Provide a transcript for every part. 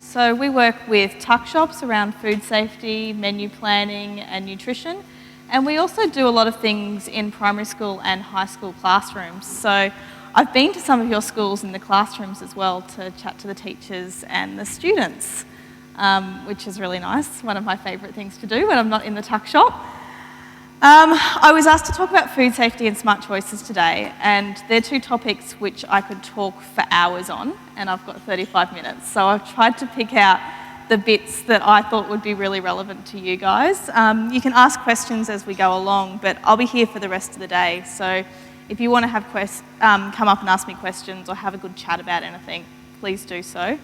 So we work with tuck shops around food safety, menu planning and nutrition. And we also do a lot of things in primary school and high school classrooms. So I've been to some of your schools in the classrooms as well to chat to the teachers and the students, which is really nice. One of my favourite things to do when I'm not in the tuck shop. I was asked to talk about food safety and smart choices today, and they're two topics which I could talk for hours on, and I've got 35 minutes. So I've tried to pick out the bits that I thought would be really relevant to you guys. You can ask questions as we go along, but I'll be here for the rest of the day. So if you want to have come up and ask me questions or have a good chat about anything, please do so.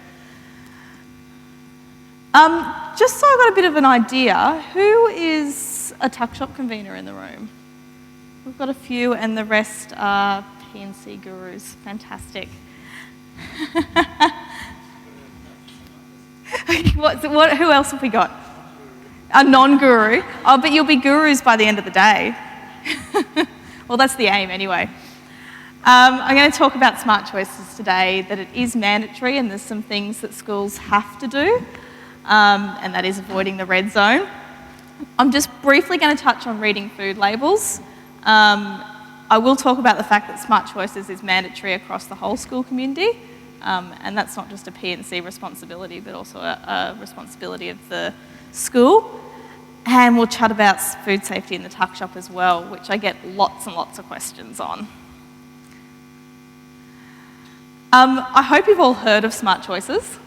Just so I've got a bit of an idea, who is a tuck shop convener in the room? We've got a few, and the rest are P&C gurus. Fantastic. Who else have we got? A non-guru. Oh, but you'll be gurus by the end of the day. Well, that's the aim anyway. I'm going to talk about smart choices today, that it is mandatory and there's some things that schools have to do, and that is avoiding the red zone. I'm just briefly going to touch on reading food labels. I will talk about the fact that smart choices is mandatory across the whole school community, and that's not just a P&C responsibility, but also a responsibility of the school. And we'll chat about food safety in the tuck shop as well, which I get lots and lots of questions on. I hope you've all heard of Smart Choices.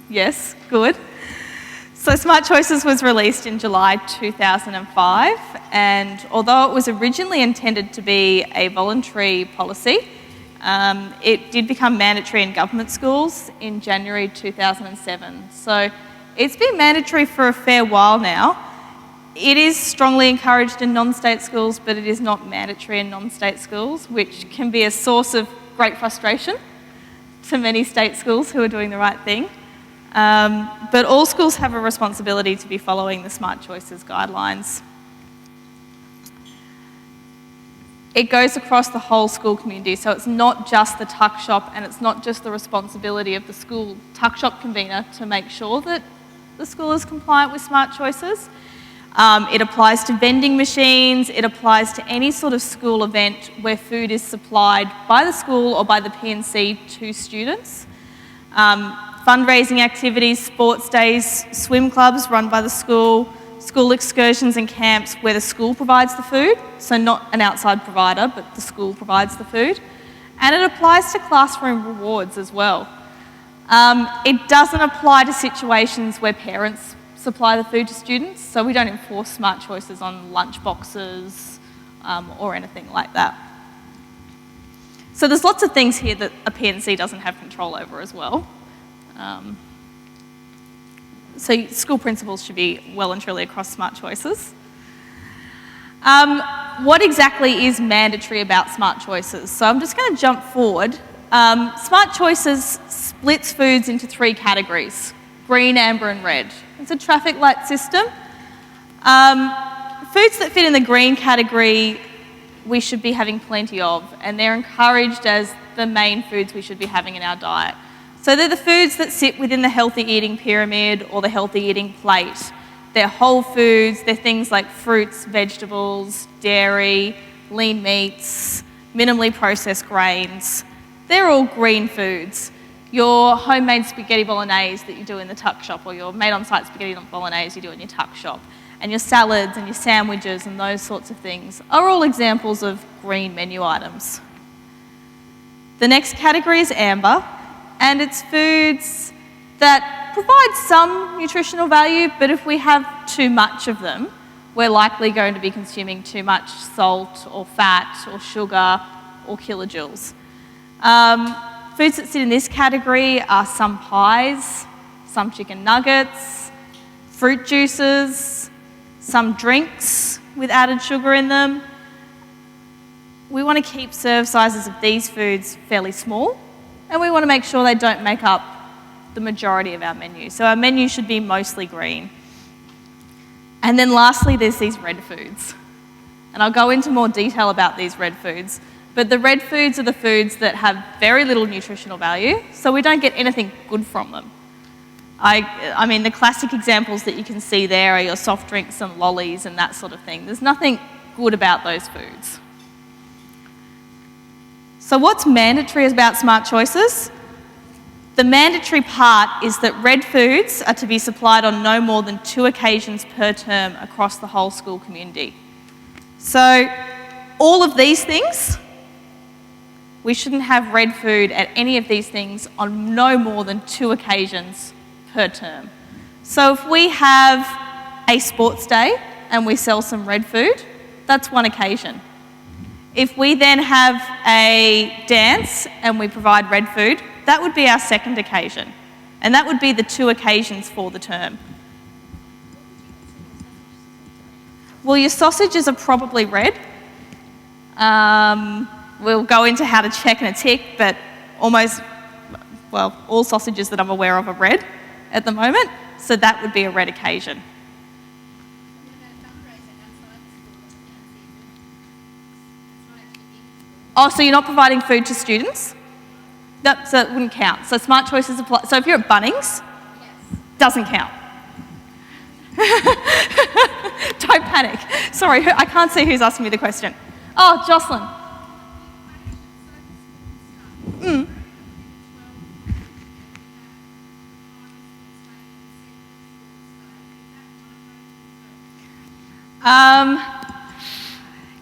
Yes, good. So Smart Choices was released in July 2005, and although it was originally intended to be a voluntary policy, it did become mandatory in government schools in January 2007. So it's been mandatory for a fair while now. It is strongly encouraged in non-state schools, but it is not mandatory in non-state schools, which can be a source of great frustration to many state schools who are doing the right thing. But all schools have a responsibility to be following the Smart Choices guidelines. It goes across the whole school community, so it's not just the tuck shop, and it's not just the responsibility of the school tuck shop convener to make sure that the school is compliant with Smart Choices. It applies to vending machines, it applies to any sort of school event where food is supplied by the school or by the P&C to students. Fundraising activities, sports days, swim clubs run by the school, school excursions and camps where the school provides the food, so not an outside provider, but the school provides the food. And it applies to classroom rewards as well. It doesn't apply to situations where parents supply the food to students, so we don't enforce Smart Choices on lunch boxes or anything like that. So there's lots of things here that a P&C doesn't have control over as well. So school principals should be well and truly across Smart Choices. What exactly is mandatory about Smart Choices? So I'm just going to jump forward. Smart Choices splits foods into three categories: green, amber and red. It's a traffic light system. Foods that fit in the green category we should be having plenty of, and they're encouraged as the main foods we should be having in our diet. So they're the foods that sit within the healthy eating pyramid or the healthy eating plate. They're whole foods, they're things like fruits, vegetables, dairy, lean meats, minimally processed grains. They're all green foods. Your homemade spaghetti bolognese that you do in the tuck shop, or your made-on-site spaghetti bolognese you do in your tuck shop, and your salads and your sandwiches and those sorts of things are all examples of green menu items. The next category is amber, and it's foods that provide some nutritional value, but if we have too much of them, we're likely going to be consuming too much salt or fat or sugar or kilojoules. Foods that sit in this category are some pies, some chicken nuggets, fruit juices, some drinks with added sugar in them. We want to keep serve sizes of these foods fairly small, and we want to make sure they don't make up the majority of our menu. So our menu should be mostly green. And then lastly, there's these red foods. And I'll go into more detail about these red foods. But the red foods are the foods that have very little nutritional value, so we don't get anything good from them. I mean, the classic examples that you can see there are your soft drinks and lollies and that sort of thing. There's nothing good about those foods. So what's mandatory about smart choices? The mandatory part is that red foods are to be supplied on no more than 2 occasions per term across the whole school community. So all of these things, we shouldn't have red food at any of these things on no more than 2 occasions per term. So if we have a sports day and we sell some red food, that's 1 occasion. If we then have a dance and we provide red food, that would be our 2nd occasion. And that would be the 2 occasions for the term. Well, your sausages are probably red. We'll go into how to check and a tick, but all sausages that I'm aware of are red at the moment, so that would be a red occasion. Oh, so you're not providing food to students? No, so it wouldn't count. So smart choices apply. So if you're at Bunnings, doesn't count. Don't panic. Sorry, I can't see who's asking me the question. Oh, Jocelyn.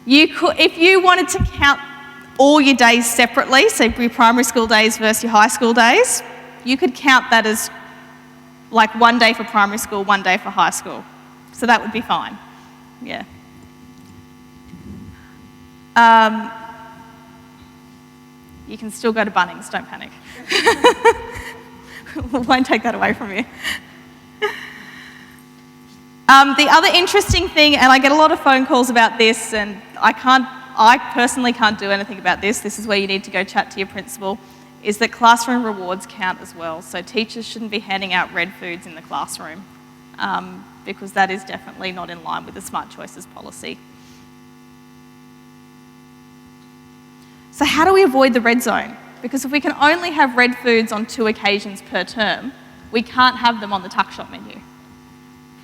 You could, if you wanted to count all your days separately, so your primary school days versus your high school days, you could count that as like 1 day for primary school, 1 day for high school. So that would be fine. Yeah. You can still go to Bunnings, don't panic. We won't take that away from you. The other interesting thing, and I get a lot of phone calls about this, and I personally can't do anything about this. This is where you need to go chat to your principal, is that classroom rewards count as well. So teachers shouldn't be handing out red foods in the classroom because that is definitely not in line with the Smart Choices policy. So how do we avoid the red zone? Because if we can only have red foods on 2 occasions per term, we can't have them on the tuck shop menu,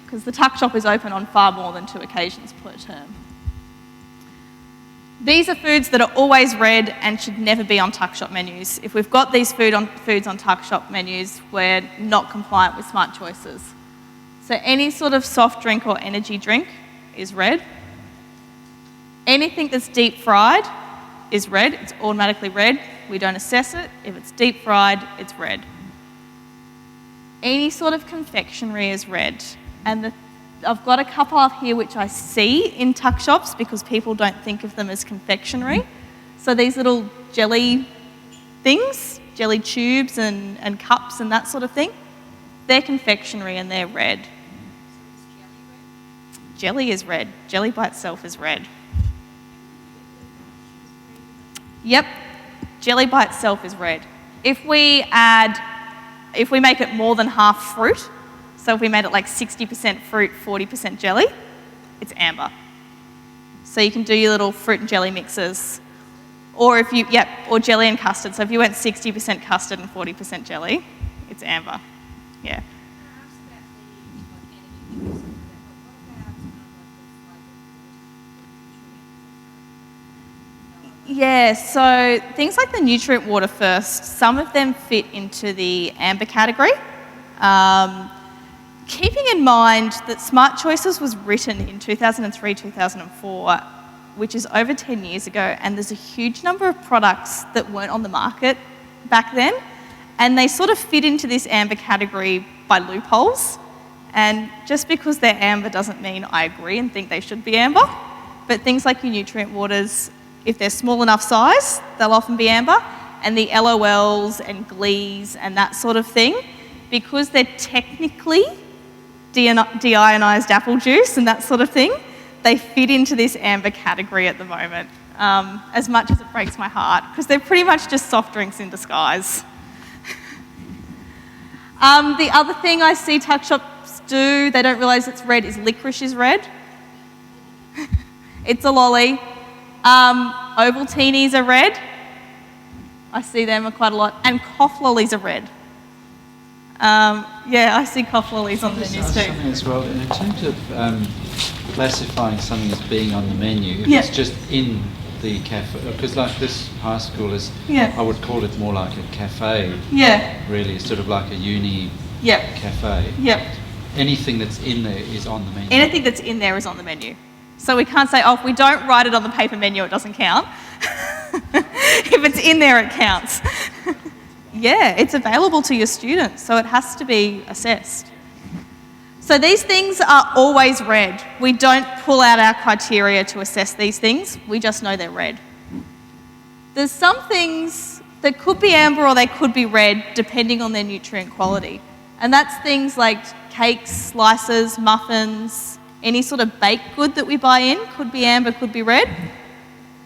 because the tuck shop is open on far more than 2 occasions per term. These are foods that are always red and should never be on tuck shop menus. If we've got these foods on tuck shop menus, we're not compliant with Smart Choices. So any sort of soft drink or energy drink is red. Anything that's deep fried is red. It's automatically red. We don't assess it. If it's deep fried, it's red. Any sort of confectionery is red. And I've got a couple up here which I see in tuck shops because people don't think of them as confectionery. So these little jelly things, jelly tubes and cups and that sort of thing, they're confectionery and they're red. Jelly is red. Jelly by itself is red. Yep, jelly by itself is red. If we make it more than half fruit, so if we made it like 60% fruit, 40% jelly, it's amber. So you can do your little fruit and jelly mixes. Or or jelly and custard. So if you went 60% custard and 40% jelly, it's amber. Yeah. Yeah, so things like the nutrient water first, some of them fit into the amber category. Keeping in mind that Smart Choices was written in 2003, 2004, which is over 10 years ago, and there's a huge number of products that weren't on the market back then, and they sort of fit into this amber category by loopholes. And just because they're amber doesn't mean I agree and think they should be amber, but things like your nutrient waters, if they're small enough size, they'll often be amber, and the LOLs and Glees and that sort of thing, because they're technically deionized apple juice and that sort of thing, they fit into this amber category at the moment, as much as it breaks my heart, because they're pretty much just soft drinks in disguise. The other thing I see tuck shops do, they don't realise it's red, is licorice is red. It's a lolly. Ovaltinis are red. I see them quite a lot. And cough lollies are red. Yeah, I see cough lollies on the menus too. Something as well, in terms of classifying something as being on the menu, if Yeah. it's just in the cafe, because like this high school is, Yeah. I would call it more like a cafe, Yeah. really, sort of like a uni Yep. cafe. Yep. Anything that's in there is on the menu. Anything that's in there is on the menu. So we can't say, oh, if we don't write it on the paper menu, it doesn't count. If it's in there, it counts. Yeah, it's available to your students, so it has to be assessed. So these things are always red. We don't pull out our criteria to assess these things. We just know they're red. There's some things that could be amber or they could be red depending on their nutrient quality. And that's things like cakes, slices, muffins, any sort of baked good that we buy in could be amber, could be red.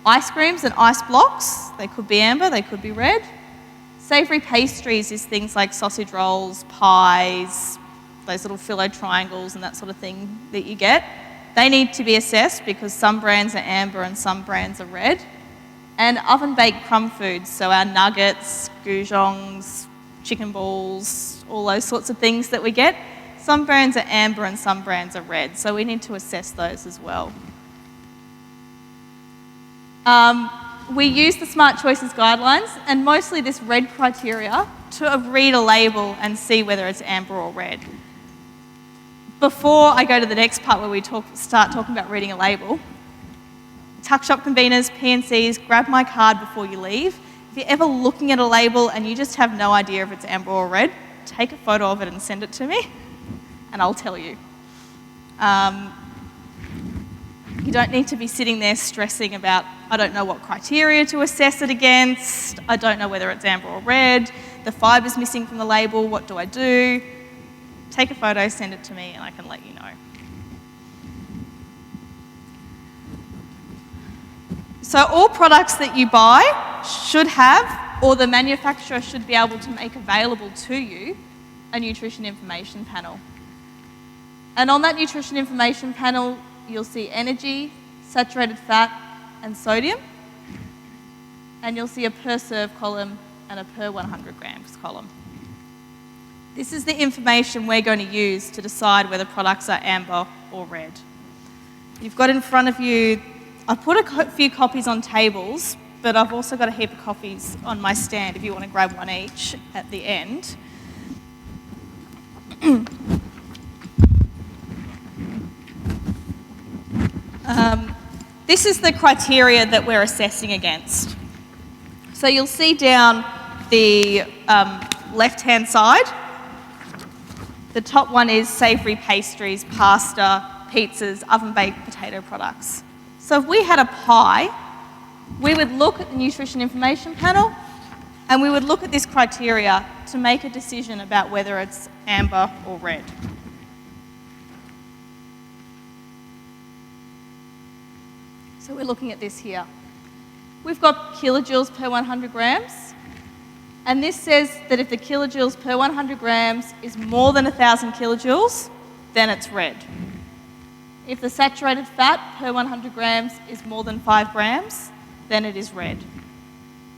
Ice creams and ice blocks, they could be amber, they could be red. Savoury pastries is things like sausage rolls, pies, those little filo triangles and that sort of thing that you get. They need to be assessed because some brands are amber and some brands are red. And oven-baked crumb foods, so our nuggets, goujongs, chicken balls, all those sorts of things that we get. Some brands are amber and some brands are red, so we need to assess those as well. We use the Smart Choices guidelines and mostly this red criteria to read a label and see whether it's amber or red. Before I go to the next part where we start talking about reading a label, tuck shop conveners, PNCs, grab my card before you leave. If you're ever looking at a label and you just have no idea if it's amber or red, take a photo of it and send it to me and I'll tell you. You don't need to be sitting there stressing about, I don't know what criteria to assess it against, I don't know whether it's amber or red, the fiber's missing from the label, what do I do? Take a photo, send it to me, and I can let you know. So all products that you buy should have, or the manufacturer should be able to make available to you, a nutrition information panel. And on that nutrition information panel, you'll see energy, saturated fat, and sodium. And you'll see a per serve column and a per 100 grams column. This is the information we're going to use to decide whether products are amber or red. You've got in front of you, I've put a few copies on tables, but I've also got a heap of copies on my stand if you want to grab one each at the end. This is the criteria that we're assessing against. So you'll see down the left-hand side, the top one is savoury pastries, pasta, pizzas, oven-baked potato products. So if we had a pie, we would look at the nutrition information panel and we would look at this criteria to make a decision about whether it's amber or red. So we're looking at this here. We've got kilojoules per 100 grams. And this says that if the kilojoules per 100 grams is more than 1,000 kilojoules, then it's red. If the saturated fat per 100 grams is more than 5 grams, then it is red.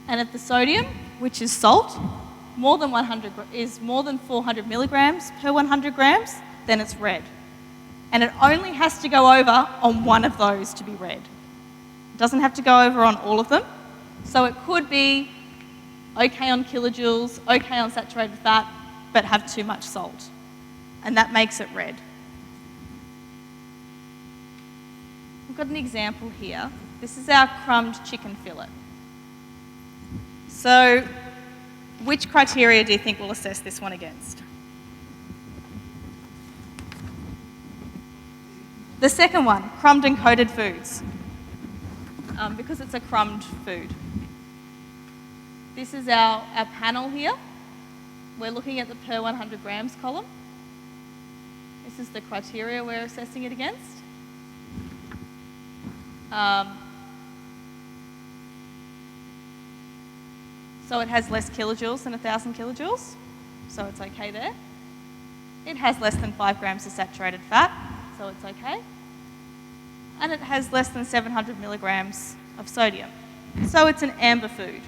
And if the sodium, which is salt, is more than 400 milligrams per 100 grams, then it's red. And it only has to go over on one of those to be red. It doesn't have to go over on all of them. So it could be okay on kilojoules, okay on saturated fat, but have too much salt. And that makes it red. We've got an example here. This is our crumbed chicken fillet. So which criteria do you think we'll assess this one against? The second one, crumbed and coated foods, because it's a crumbed food. This is our panel here. We're looking at the per 100 grams column. This is the criteria we're assessing it against. So it has less kilojoules than 1,000 kilojoules, so it's okay there. It has less than 5 grams of saturated fat, so it's okay. And it has less than 700 milligrams of sodium, so it's an amber food.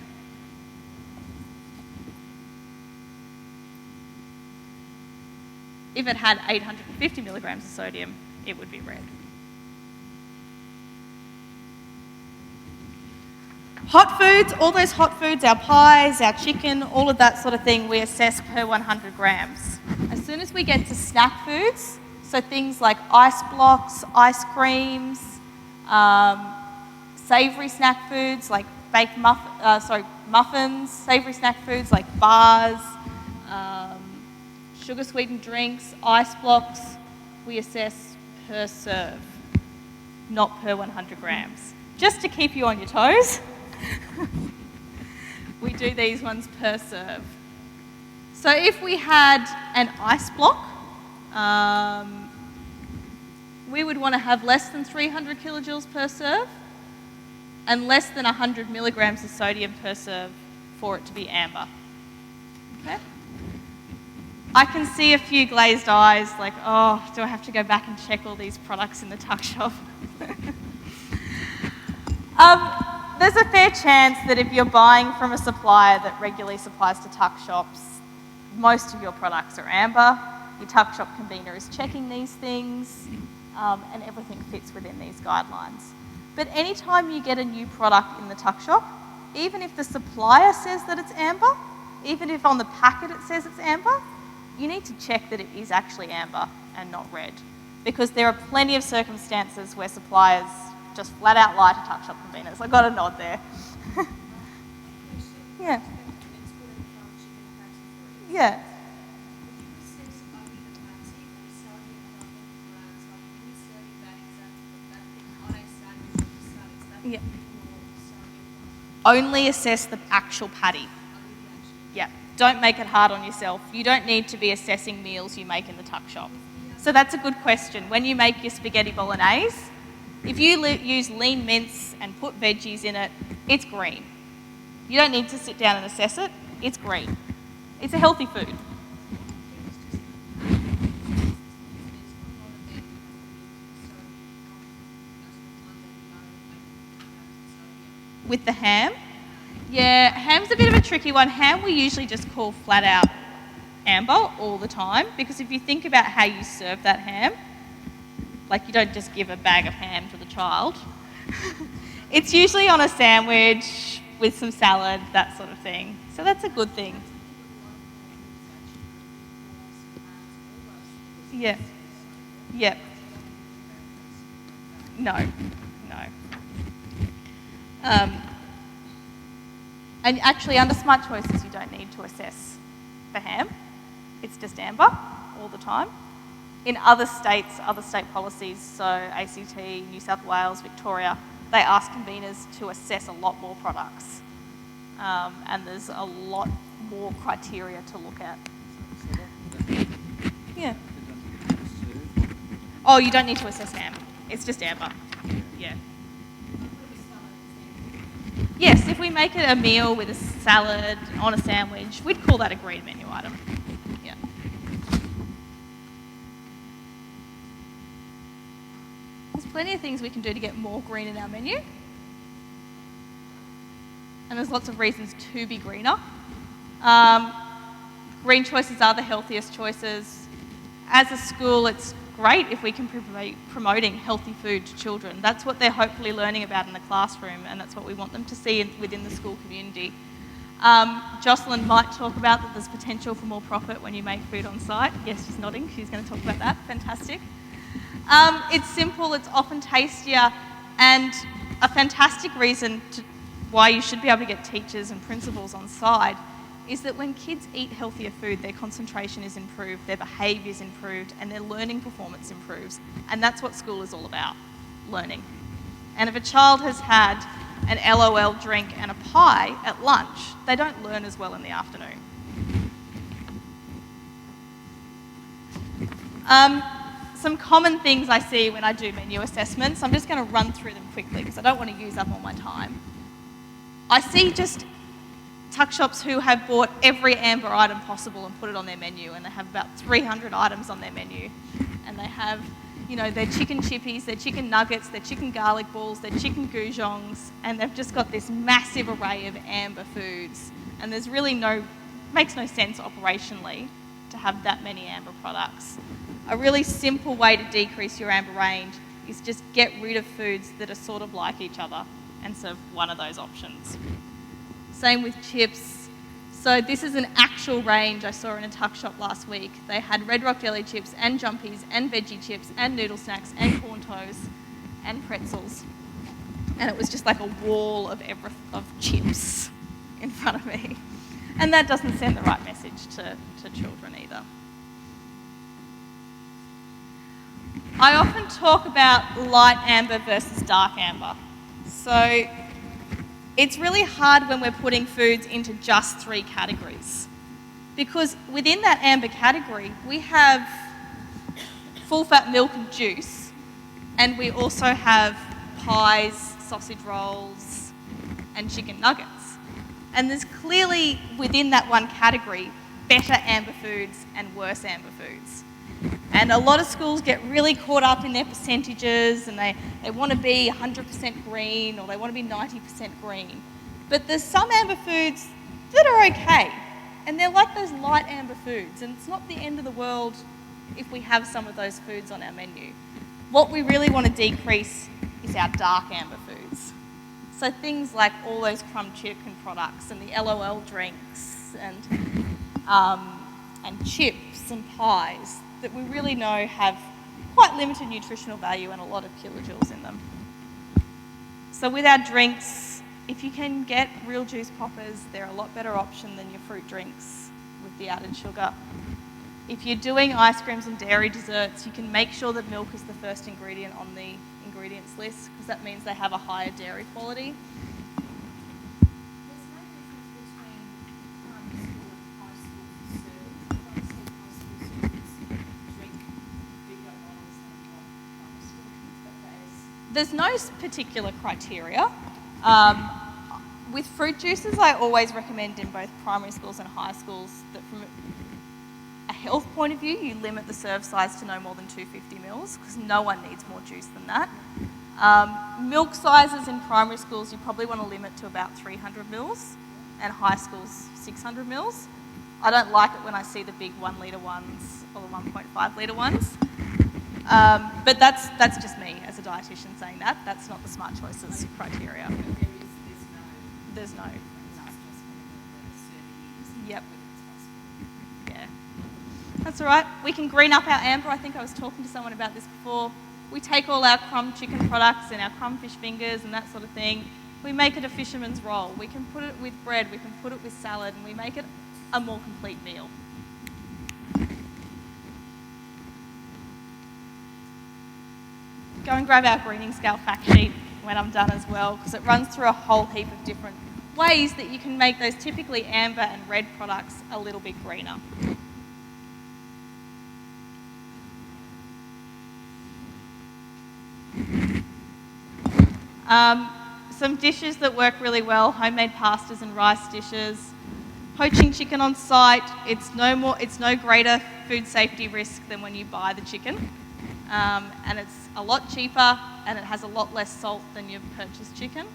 If it had 850 milligrams of sodium, it would be red. Hot foods, all those hot foods, our pies, our chicken, all of that sort of thing, we assess per 100 grams. As soon as we get to snack foods, so things like ice blocks, ice creams, savoury snack foods like muffins, savoury snack foods like bars, sugar sweetened drinks, ice blocks, we assess per serve, not per 100 grams. Just to keep you on your toes, we do these ones per serve. So if we had an ice block, we would want to have less than 300 kilojoules per serve and less than 100 milligrams of sodium per serve for it to be amber. Okay? I can see a few glazed eyes like, oh, do I have to go back and check all these products in the tuck shop? There's a fair chance that if you're buying from a supplier that regularly supplies to tuck shops, most of your products are amber. Your tuck shop convener is checking these things, and everything fits within these guidelines. But anytime you get a new product in the tuck shop, even if the supplier says that it's amber, even if on the packet it says it's amber, you need to check that it is actually amber and not red. Because there are plenty of circumstances where suppliers just flat out lie to tuck shop conveners. I got a nod there. Yeah. Yeah. Yeah. Only assess the actual patty. Yeah. Don't make it hard on yourself. You don't need to be assessing meals you make in the tuck shop. So that's a good question. When you make your spaghetti bolognese, if you use lean mince and put veggies in it, it's green. You don't need to sit down and assess it. It's green. It's a healthy food. With the ham? Yeah, ham's a bit of a tricky one. Ham we usually just call flat out amber all the time, because if you think about how you serve that ham, like you don't just give a bag of ham to the child. It's usually on a sandwich with some salad, that sort of thing. So that's a good thing. Yeah. Yeah. No. And actually, under Smart Choices, you don't need to assess for ham. It's just amber all the time. In other states, other state policies, so ACT, New South Wales, Victoria, they ask conveners to assess a lot more products. And there's a lot more criteria to look at. Yeah. Oh, you don't need to assess ham. It's just amber. Yeah. Yes, if we make it a meal with a salad on a sandwich, we'd call that a green menu item. Yeah. There's plenty of things we can do to get more green in our menu. And there's lots of reasons to be greener. Green choices are the healthiest choices. As a school, it's great if we can be promoting healthy food to children. That's what they're hopefully learning about in the classroom, and that's what we want them to see within the school community. Jocelyn might talk about that there's potential for more profit when you make food on site. Yes, she's nodding. She's going to talk about that. Fantastic. It's simple, it's often tastier, and a fantastic reason why you should be able to get teachers and principals on side is that when kids eat healthier food, their concentration is improved, their behaviour is improved, and their learning performance improves. And that's what school is all about, learning. And if a child has had an LOL drink and a pie at lunch, they don't learn as well in the afternoon. Some common things I see when I do menu assessments, I'm just going to run through them quickly because I don't want to use up all my time. I see just tuck shops who have bought every amber item possible and put it on their menu, and they have about 300 items on their menu. And they have, you know, their chicken chippies, their chicken nuggets, their chicken garlic balls, their chicken goujongs, and they've just got this massive array of amber foods. And there's really makes no sense operationally to have that many amber products. A really simple way to decrease your amber range is just get rid of foods that are sort of like each other and serve one of those options. Same with chips. So this is an actual range I saw in a tuck shop last week. They had Red Rock Jelly chips and Jumpies and veggie chips and noodle snacks and corn toast and pretzels. And it was just like a wall of chips in front of me. And that doesn't send the right message to children either. I often talk about light amber versus dark amber. So it's really hard when we're putting foods into just 3 categories. Because within that amber category, we have full fat milk and juice, and we also have pies, sausage rolls, and chicken nuggets. And there's clearly, within that one category, better amber foods and worse amber foods. And a lot of schools get really caught up in their percentages, and they want to be 100% green, or they want to be 90% green. But there's some amber foods that are okay, and they're like those light amber foods, and it's not the end of the world if we have some of those foods on our menu. What we really want to decrease is our dark amber foods. So things like all those crumb chicken products and the LOL drinks and chips and pies that we really know have quite limited nutritional value and a lot of kilojoules in them. So with our drinks, if you can get real juice poppers, they're a lot better option than your fruit drinks with the added sugar. If you're doing ice creams and dairy desserts, you can make sure that milk is the first ingredient on the ingredients list, because that means they have a higher dairy quality. There's no particular criteria. With fruit juices, I always recommend in both primary schools and high schools that from a health point of view, you limit the serve size to no more than 250 mils, because no one needs more juice than that. Milk sizes in primary schools, you probably want to limit to about 300 mils, and high schools 600 mils. I don't like it when I see the big 1 litre ones or the 1.5 litre ones. But that's just me as a dietitian saying that. That's not the Smart Choices criteria. There's no. Yep. Yeah. That's all right. We can green up our amber. I think I was talking to someone about this before. We take all our crumb chicken products and our crumb fish fingers and that sort of thing. We make it a fisherman's roll. We can put it with bread. We can put it with salad, and we make it a more complete meal. Go and grab our greening scale fact sheet when I'm done as well, because it runs through a whole heap of different ways that you can make those typically amber and red products a little bit greener. Some dishes that work really well: homemade pastas and rice dishes. Poaching chicken on site, it's no greater food safety risk than when you buy the chicken. And it's a lot cheaper, and it has a lot less salt than your purchased chicken.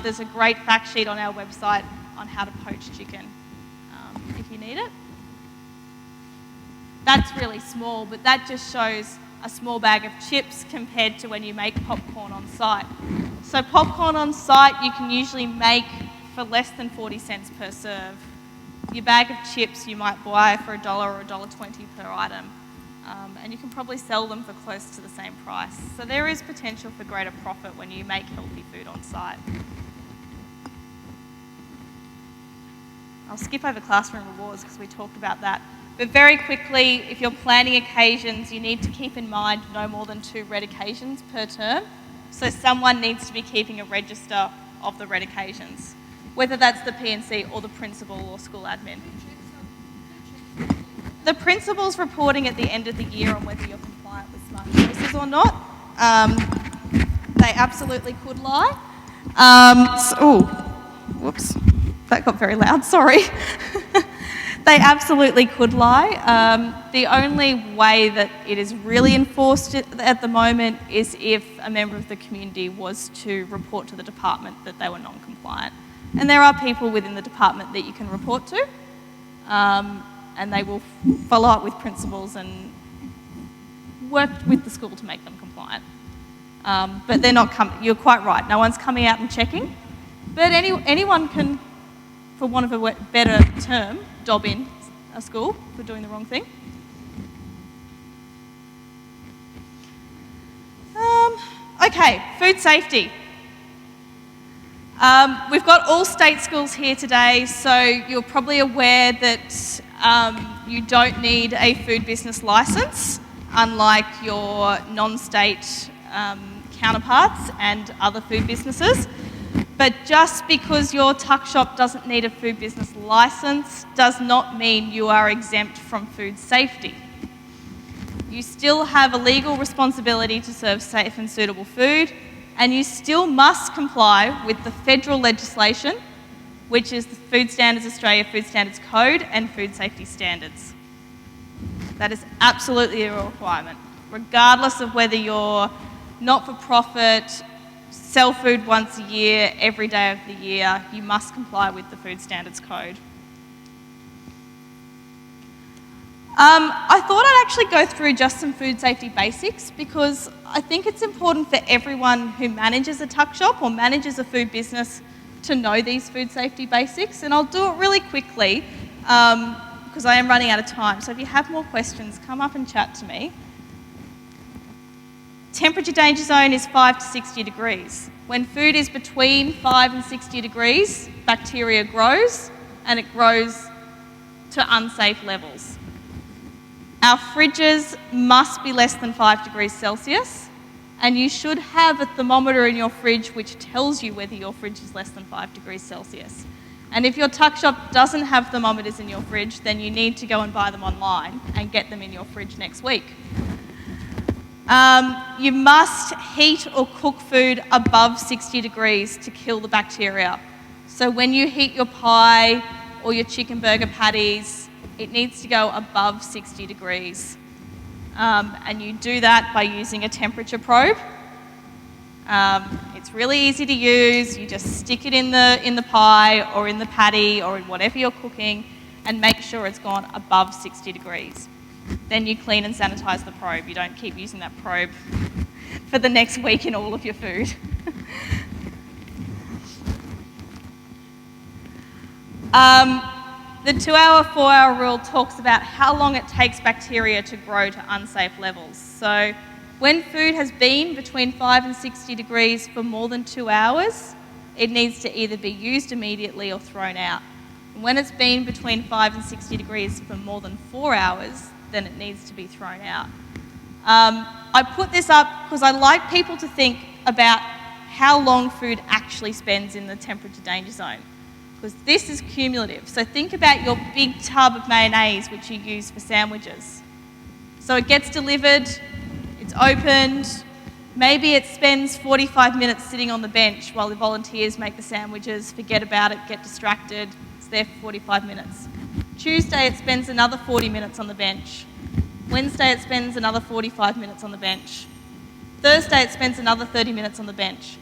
There's a great fact sheet on our website on how to poach chicken, if you need it. That's really small, but that just shows a small bag of chips compared to when you make popcorn on site. So popcorn on site you can usually make for less than 40 cents per serve. Your bag of chips you might buy for $1 or $1.20 per item. And you can probably sell them for close to the same price. So there is potential for greater profit when you make healthy food on site. I'll skip over classroom rewards because we talked about that. But very quickly, if you're planning occasions, you need to keep in mind no more than 2 red occasions per term. So someone needs to be keeping a register of the red occasions, whether that's the P&C or the principal or school admin. The principal's reporting at the end of the year on whether you're compliant with Smart Choices or not. They absolutely could lie. Whoops, that got very loud, sorry. They absolutely could lie. The only way that it is really enforced at the moment is if a member of the community was to report to the department that they were non-compliant. And there are people within the department that you can report to. and they will follow up with principals and work with the school to make them compliant. But they're not coming. You're quite right. No one's coming out and checking. But anyone can, for want of a better term, dob in a school for doing the wrong thing. Okay, food safety. We've got all state schools here today, so you're probably aware that you don't need a food business licence, unlike your non-state counterparts and other food businesses. But just because your tuck shop doesn't need a food business licence does not mean you are exempt from food safety. You still have a legal responsibility to serve safe and suitable food, and you still must comply with the federal legislation, which is the Food Standards Australia Food Standards Code and Food Safety Standards. That is absolutely a requirement. Regardless of whether you're not-for-profit, sell food once a year, every day of the year, you must comply with the Food Standards Code. I thought I'd actually go through just some food safety basics because I think it's important for everyone who manages a tuck shop or manages a food business to know these food safety basics, and I'll do it really quickly because I am running out of time. So if you have more questions, come up and chat to me. Temperature danger zone is 5 to 60 degrees. When food is between 5 and 60 degrees, bacteria grows, and it grows to unsafe levels. Our fridges must be less than 5 degrees Celsius, and you should have a thermometer in your fridge which tells you whether your fridge is less than 5 degrees Celsius. And if your tuck shop doesn't have thermometers in your fridge, then you need to go and buy them online and get them in your fridge next week. You must heat or cook food above 60 degrees to kill the bacteria. So when you heat your pie or your chicken burger patties, it needs to go above 60 degrees. And you do that by using a temperature probe. It's really easy to use. You just stick it in the pie or in the patty or in whatever you're cooking and make sure it's gone above 60 degrees. Then you clean and sanitize the probe. You don't keep using that probe for the next week in all of your food. The 2-hour, 4-hour rule talks about how long it takes bacteria to grow to unsafe levels. So when food has been between 5 and 60 degrees for more than 2 hours, it needs to either be used immediately or thrown out. And when it's been between 5 and 60 degrees for more than 4 hours, then it needs to be thrown out. I put this up because I like people to think about how long food actually spends in the temperature danger zone, because this is cumulative. So think about your big tub of mayonnaise which you use for sandwiches. So it gets delivered, it's opened, maybe it spends 45 minutes sitting on the bench while the volunteers make the sandwiches, forget about it, get distracted, it's there for 45 minutes. Tuesday it spends another 40 minutes on the bench. Wednesday it spends another 45 minutes on the bench. Thursday it spends another 30 minutes on the bench.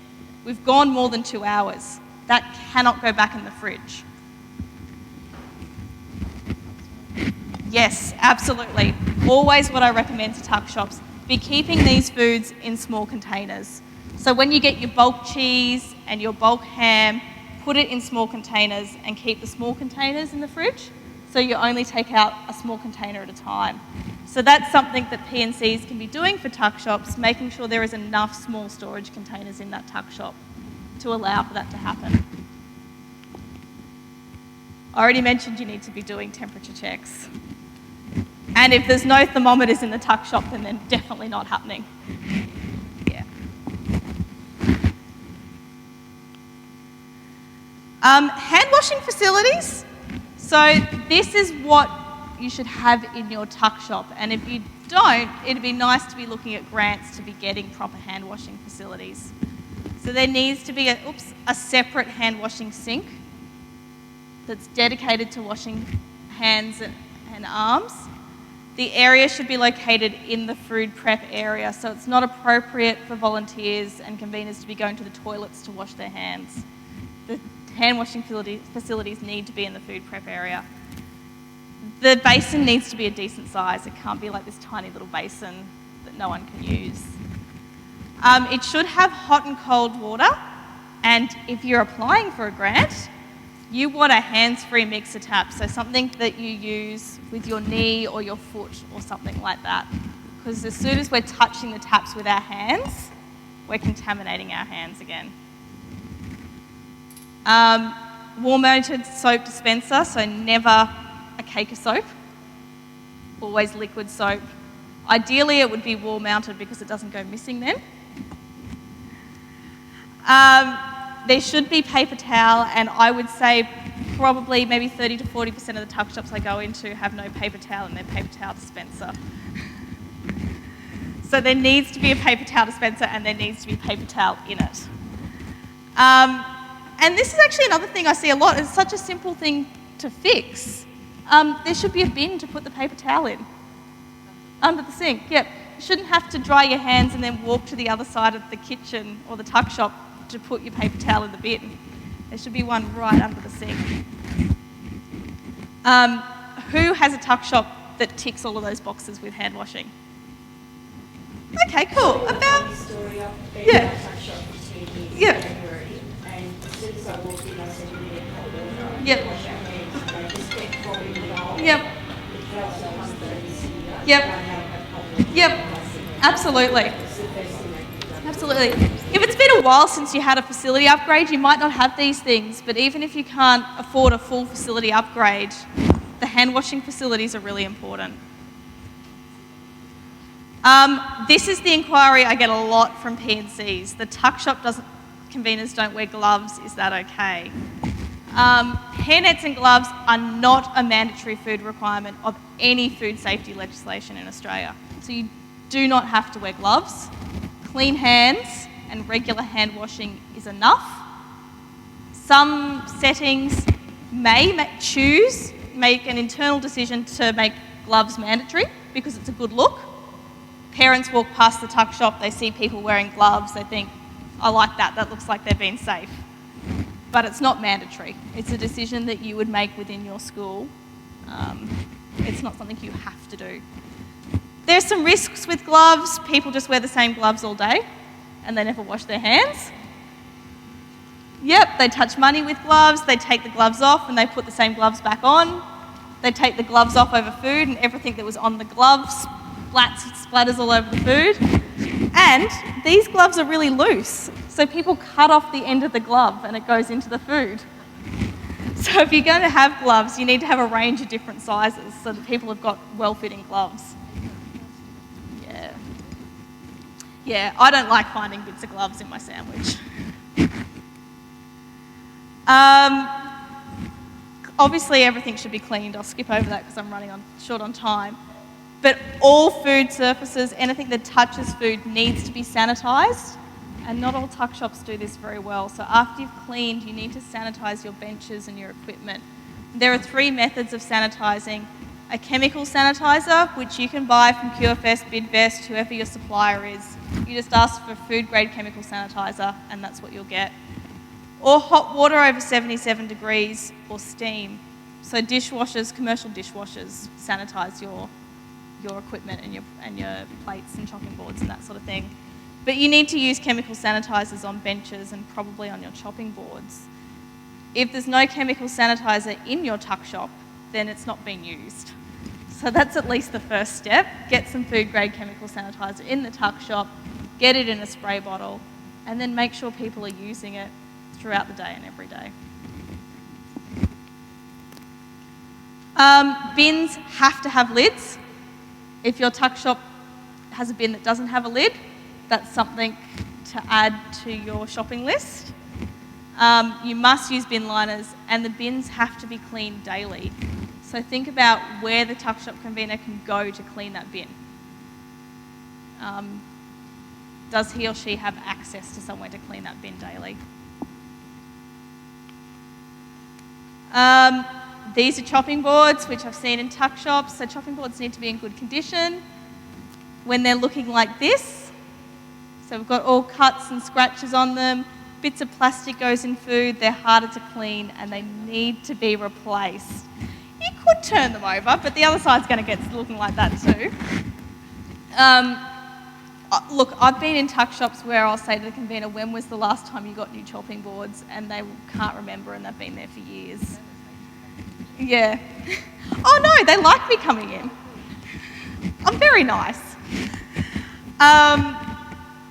We've gone more than 2 hours. That cannot go back in the fridge. Yes, absolutely. Always what I recommend to tuck shops, be keeping these foods in small containers. So when you get your bulk cheese and your bulk ham, put it in small containers and keep the small containers in the fridge, so you only take out a small container at a time. So that's something that P&Cs can be doing for tuck shops, making sure there is enough small storage containers in that tuck shop to allow for that to happen. I already mentioned you need to be doing temperature checks. And if there's no thermometers in the tuck shop, then they're definitely not happening. Yeah. Hand washing facilities. So this is what you should have in your tuck shop. And if you don't, it'd be nice to be looking at grants to be getting proper hand washing facilities. So there needs to be a separate hand washing sink that's dedicated to washing hands and arms. The area should be located in the food prep area, so it's not appropriate for volunteers and conveners to be going to the toilets to wash their hands. The hand washing facilities need to be in the food prep area. The basin needs to be a decent size. It can't be like this tiny little basin that no one can use. It should have hot and cold water, and if you're applying for a grant, you want a hands-free mixer tap, so something that you use with your knee or your foot or something like that. Because as soon as we're touching the taps with our hands, we're contaminating our hands again. Wall-mounted soap dispenser, so never a cake of soap, always liquid soap. Ideally it would be wall-mounted because it doesn't go missing then. There should be paper towel, and I would say probably maybe 30 to 40% of the tuck shops I go into have no paper towel in their paper towel dispenser. So there needs to be a paper towel dispenser and there needs to be paper towel in it. And this is actually another thing I see a lot. It's such a simple thing to fix. There should be a bin to put the paper towel in. Under the sink, yep. You shouldn't have to dry your hands and then walk to the other side of the kitchen or the tuck shop to put your paper towel in the bin. There should be one right under the sink. Who has a tuck shop that ticks all of those boxes with hand washing? Okay, cool. About... Yeah. Yeah. Yep. Yep. Yep. Yep. Absolutely. Absolutely. If it's been a while since you had a facility upgrade, you might not have these things, but even if you can't afford a full facility upgrade, the hand washing facilities are really important. This is the inquiry I get a lot from P&Cs. The tuck shop conveners don't wear gloves, is that okay? Hairnets and gloves are not a mandatory food requirement of any food safety legislation in Australia. So you do not have to wear gloves. Clean hands and regular hand washing is enough. Some settings may make an internal decision to make gloves mandatory because it's a good look. Parents walk past the tuck shop, they see people wearing gloves, they think, I like that, that looks like they're being safe. But it's not mandatory. It's a decision that you would make within your school. It's not something you have to do. There's some risks with gloves. People just wear the same gloves all day and they never wash their hands. Yep, they touch money with gloves, they take the gloves off and they put the same gloves back on. They take the gloves off over food and everything that was on the gloves splatters all over the food. And these gloves are really loose, so people cut off the end of the glove and it goes into the food. So if you're going to have gloves, you need to have a range of different sizes so that people have got well-fitting gloves. Yeah, I don't like finding bits of gloves in my sandwich. Obviously everything should be cleaned. I'll skip over that because I'm running short on time. But all food surfaces, anything that touches food needs to be sanitised, and not all tuck shops do this very well. So after you've cleaned, you need to sanitise your benches and your equipment. There are 3 methods of sanitising. A chemical sanitiser, which you can buy from PureFest, Bidvest, whoever your supplier is. You just ask for food-grade chemical sanitiser, and that's what you'll get. Or hot water over 77 degrees, or steam. So dishwashers, commercial dishwashers, sanitise your equipment and your plates and chopping boards and that sort of thing. But you need to use chemical sanitisers on benches and probably on your chopping boards. If there's no chemical sanitiser in your tuck shop, then it's not being used. So that's at least the first step. Get some food-grade chemical sanitiser in the tuck shop, get it in a spray bottle, and then make sure people are using it throughout the day and every day. Bins have to have lids. If your tuck shop has a bin that doesn't have a lid, that's something to add to your shopping list. You must use bin liners, and the bins have to be cleaned daily. So think about where the tuck shop convener can go to clean that bin. Does he or she have access to somewhere to clean that bin daily? These are chopping boards, which I've seen in tuck shops. So chopping boards need to be in good condition. When they're looking like this, so we've got all cuts and scratches on them, bits of plastic goes in food, they're harder to clean and they need to be replaced. you could turn them over, but the other side's going to get looking like that too. Look, I've been in tuck shops where I'll say to the convener, when was the last time you got new chopping boards? And they can't remember, and they've been there for years. Yeah. Oh no, they like me coming in. I'm very nice.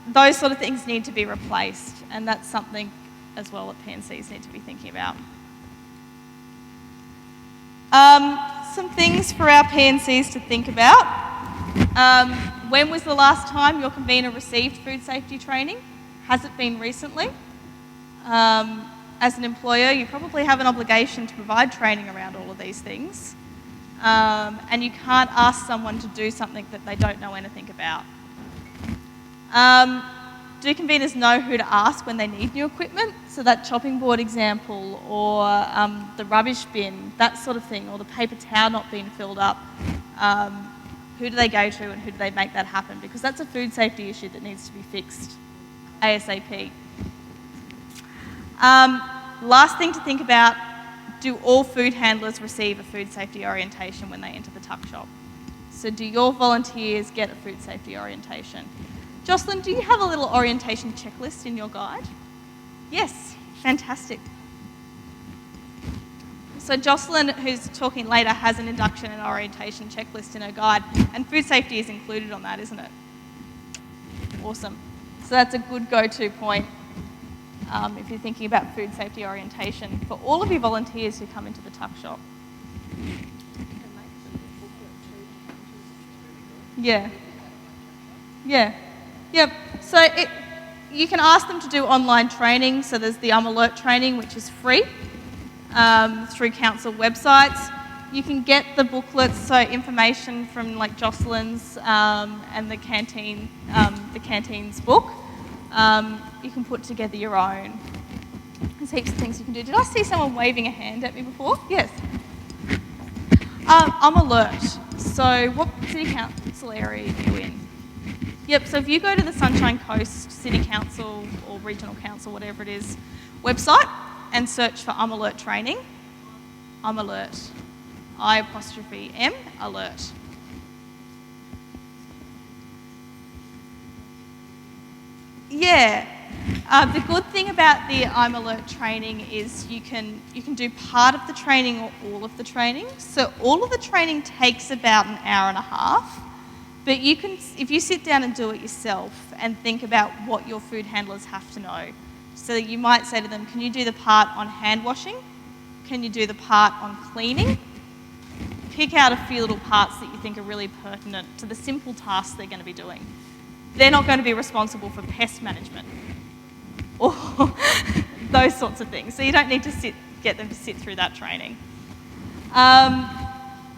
Those sort of things need to be replaced, and that's something as well that PNCs need to be thinking about. Some things for our PNCs to think about. When was the last time your convener received food safety training? Has it been recently? As an employer, you probably have an obligation to provide training around all of these things. And you can't ask someone to do something that they don't know anything about. Do conveners know who to ask when they need new equipment? So that chopping board example, or the rubbish bin, that sort of thing, or the paper towel not being filled up. Who do they go to, and who do they make that happen? Because that's a food safety issue that needs to be fixed ASAP. Last thing to think about, do all food handlers receive a food safety orientation when they enter the tuck shop? So do your volunteers get a food safety orientation? Jocelyn, do you have a little orientation checklist in your guide? Yes, fantastic. So Jocelyn, who's talking later, has an induction and orientation checklist in her guide, and food safety is included on that, isn't it? Awesome. So that's a good go-to point if you're thinking about food safety orientation for all of your volunteers who come into the tuck shop. Yeah. Yeah. Yep. So you can ask them to do online training. So there's the Alert training, which is free through council websites. You can get the booklets, so information from like Jocelyn's and the canteen's book. You can put together your own. There's heaps of things you can do. Did I see someone waving a hand at me before? Yes. I'm Alert. So what city council area are you in? Yep, so if you go to the Sunshine Coast City Council or Regional Council, whatever it is, website and search for Alert training, Alert, I''M, Alert. Yeah, the good thing about the Alert training is you can do part of the training or all of the training. So all of the training takes about an hour and a half, but you can, if you sit down and do it yourself and think about what your food handlers have to know. So you might say to them, can you do the part on hand washing? Can you do the part on cleaning? Pick out a few little parts that you think are really pertinent to the simple tasks they're going to be doing. They're not going to be responsible for pest management or those sorts of things. So you don't need to get them to sit through that training.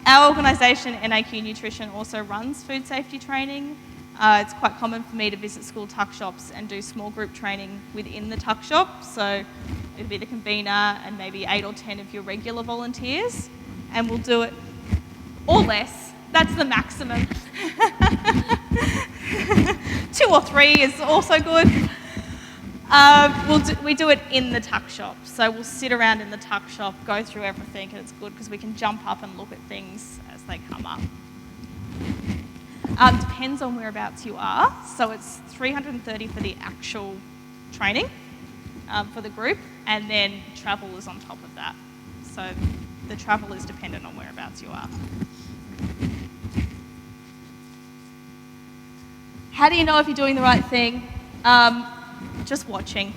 Our organisation, NAQ Nutrition, also runs food safety training. It's quite common for me to visit school tuck shops and do small group training within the tuck shop. So it'll be the convener and maybe 8 or 10 of your regular volunteers, and we'll do it, or less. That's the maximum. 2 or 3 is also good. We do it in the tuck shop. So we'll sit around in the tuck shop, go through everything, and it's good because we can jump up and look at things as they come up. Depends on whereabouts you are. So it's $330 for the actual training for the group, and then travel is on top of that. So the travel is dependent on whereabouts you are. How do you know if you're doing the right thing? Just watching.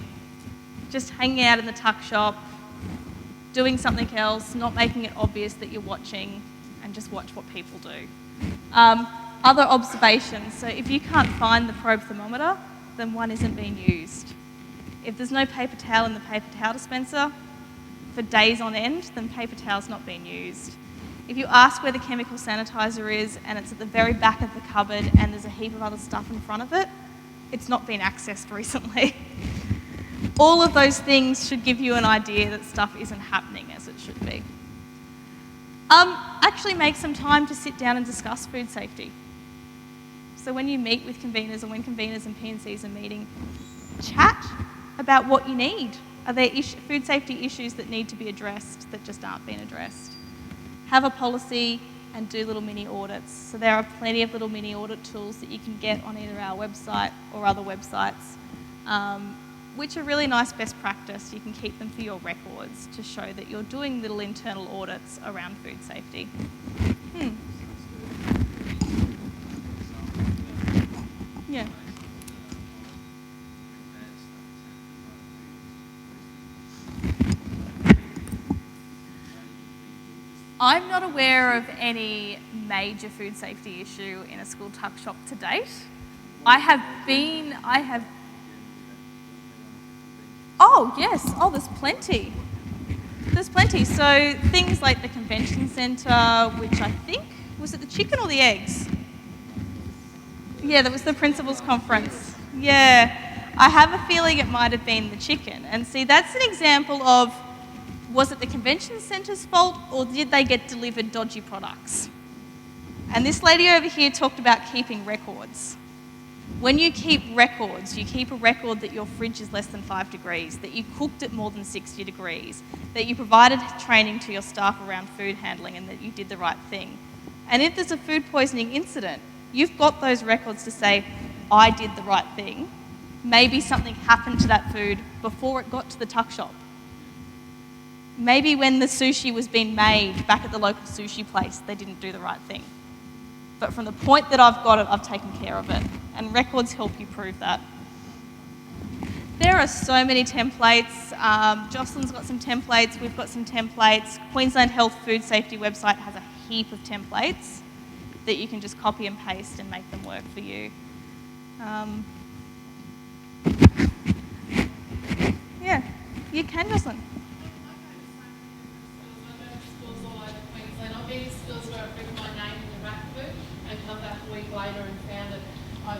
Just hanging out in the tuck shop, doing something else, not making it obvious that you're watching, and just watch what people do. Other observations. So if you can't find the probe thermometer, then one isn't being used. If there's no paper towel in the paper towel dispenser for days on end, then paper towel's not being used. If you ask where the chemical sanitizer is and it's at the very back of the cupboard and there's a heap of other stuff in front of it, it's not been accessed recently. All of those things should give you an idea that stuff isn't happening as it should be. Actually make some time to sit down and discuss food safety. So when you meet with conveners or when conveners and PNCs are meeting, chat about what you need. Are there food safety issues that need to be addressed that just aren't being addressed? have a policy, and do little mini audits. So there are plenty of little mini audit tools that you can get on either our website or other websites, which are really nice best practice. You can keep them for your records to show that you're doing little internal audits around food safety. Yeah. I'm not aware of any major food safety issue in a school tuck shop to date. Oh, yes. Oh, there's plenty. There's plenty. So things like the convention centre, which I think, was it the chicken or the eggs? Yeah, that was the principals' conference. Yeah. I have a feeling it might have been the chicken. And see, that's an example of, was it the convention centre's fault or did they get delivered dodgy products? And this lady over here talked about keeping records. When you keep records, you keep a record that your fridge is less than 5 degrees, that you cooked at more than 60 degrees, that you provided training to your staff around food handling and that you did the right thing. And if there's a food poisoning incident, you've got those records to say, I did the right thing. Maybe something happened to that food before it got to the tuck shop. Maybe when the sushi was being made back at the local sushi place, they didn't do the right thing. But from the point that I've got it, I've taken care of it. And records help you prove that. There are so many templates. Jocelyn's got some templates. We've got some templates. Queensland Health Food Safety website has a heap of templates that you can just copy and paste and make them work for you. Yeah, you can, Jocelyn. I've been in schools where I've written my name in the rack book and come back a week later and found it. I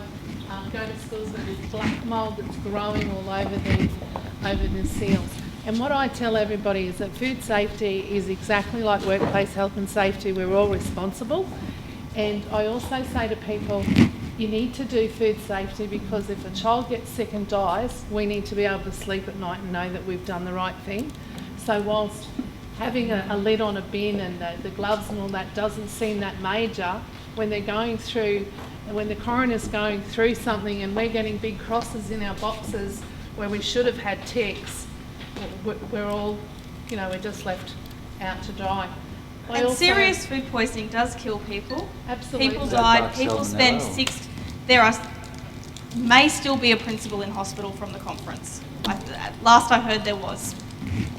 go to schools where there's black mould that's growing all over the seals. And what I tell everybody is that food safety is exactly like workplace health and safety. We're all responsible. And I also say to people, you need to do food safety because if a child gets sick and dies, we need to be able to sleep at night and know that we've done the right thing. So whilst having a lid on a bin and the gloves and all that doesn't seem that major, when they're going through, when the coroner's going through something and we're getting big crosses in our boxes where we should have had ticks, we're all, we're just left out to dry. And serious food poisoning does kill people. Absolutely. People died, people spend may still be a principal in hospital from the conference. Last I heard there was.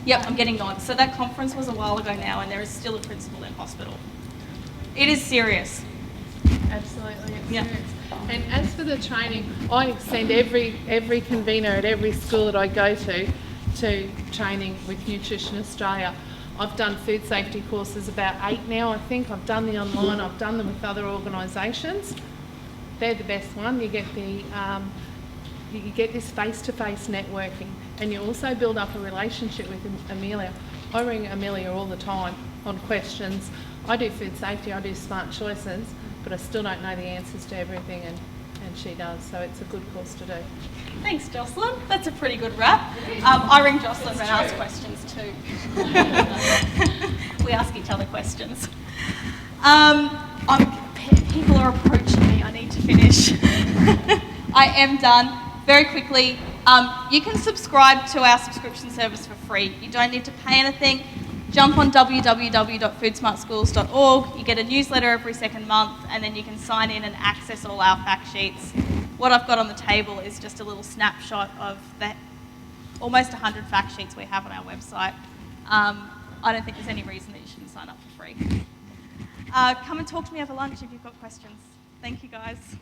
Yep, I'm getting nods. So that conference was a while ago now and there is still a principal in hospital. It is serious. Absolutely, it's serious. And as for the training, I send every convener at every school that I go to training with Nutrition Australia. I've done food safety courses, about 8 now I think. I've done the online, I've done them with other organisations. They're the best one. You get you get this face-to-face networking and you also build up a relationship with Amelia. I ring Amelia all the time on questions. I do food safety, I do smart choices, but I still don't know the answers to everything and she does, so it's a good course to do. Thanks, Jocelyn. That's a pretty good wrap. I ring Jocelyn and ask questions too. We ask each other questions. People are approaching me. I need to finish. I am done. Very quickly, you can subscribe to our subscription service for free. You don't need to pay anything. Jump on www.foodsmartschools.org. You get a newsletter every second month and then you can sign in and access all our fact sheets. What I've got on the table is just a little snapshot of the almost 100 fact sheets we have on our website. I don't think there's any reason that you shouldn't sign up for free. Come and talk to me over lunch if you've got questions. Thank you, guys.